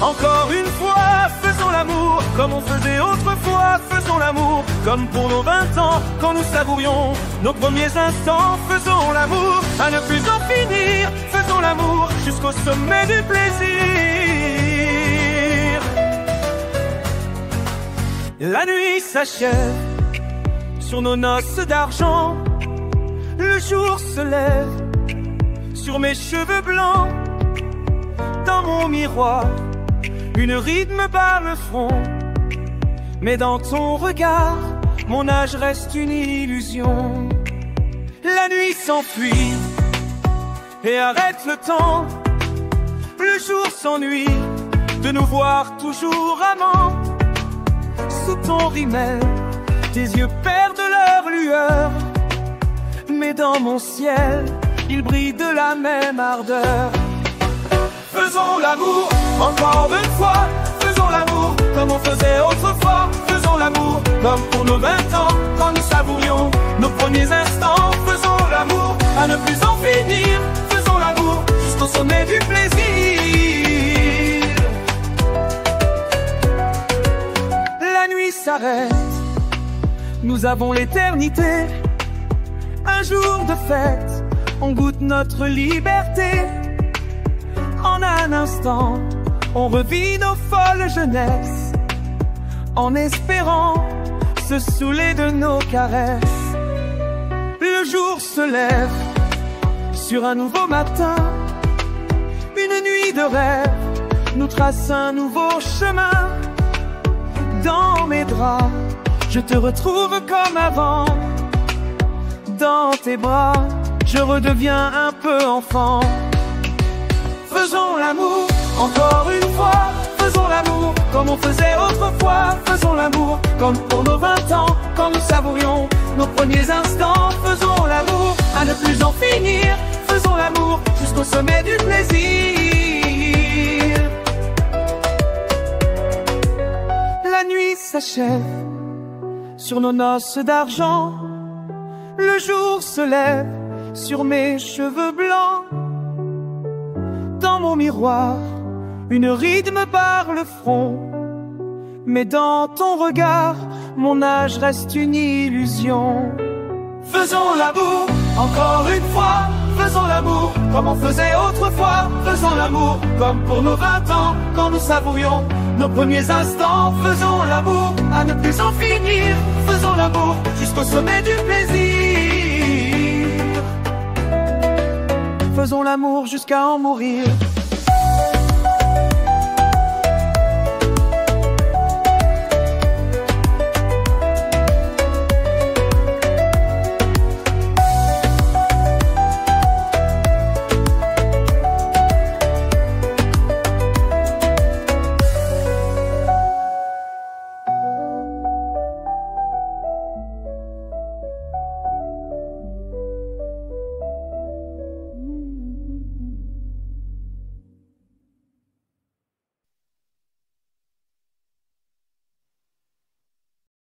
Encore une fois, faisons l'amour comme on faisait autrefois. Faisons l'amour comme pour nos 20 ans, quand nous savourions nos premiers instants. Faisons l'amour à ne plus en finir. Faisons l'amour jusqu'au sommet du plaisir. La nuit s'achève sur nos noces d'argent. Le jour se lève sur mes cheveux blancs. Dans mon miroir, une ride me barre le front. Mais dans ton regard, mon âge reste une illusion. La nuit s'enfuit et arrête le temps. Le jour s'ennuie de nous voir toujours amants. Sous ton rimel, tes yeux perdent leur lueur. Mais dans mon ciel, ils brillent de la même ardeur. Faisons l'amour encore une fois. Faisons l'amour comme on faisait autrefois. Faisons l'amour comme pour nos 20 ans, quand nous savourions nos premiers instants. Faisons l'amour à ne plus en finir. Faisons l'amour jusqu'au sommet du plaisir. La nuit s'arrête, nous avons l'éternité. Un jour de fête, on goûte notre liberté. En un instant, on revit nos folles jeunesses, en espérant se saouler de nos caresses. Le jour se lève sur un nouveau matin. Une nuit de rêve nous trace un nouveau chemin. Dans mes draps, je te retrouve comme avant. Dans tes bras, je redeviens un peu enfant. Faisons l'amour encore une fois. Faisons l'amour comme on faisait autrefois. Faisons l'amour comme pour nos 20 ans, quand nous savourions nos premiers instants. Faisons l'amour à ne plus en finir. Faisons l'amour jusqu'au sommet du plaisir. La nuit s'achève sur nos noces d'argent. Le jour se lève sur mes cheveux blancs. Dans mon miroir, une ride me barre le front. Mais dans ton regard, mon âge reste une illusion. Faisons l'amour encore une fois. Faisons l'amour comme on faisait autrefois. Faisons l'amour comme pour nos 20 ans, quand nous savourions nos premiers instants. Faisons l'amour à ne plus en finir. Faisons l'amour jusqu'au sommet du plaisir. Faisons l'amour jusqu'à en mourir.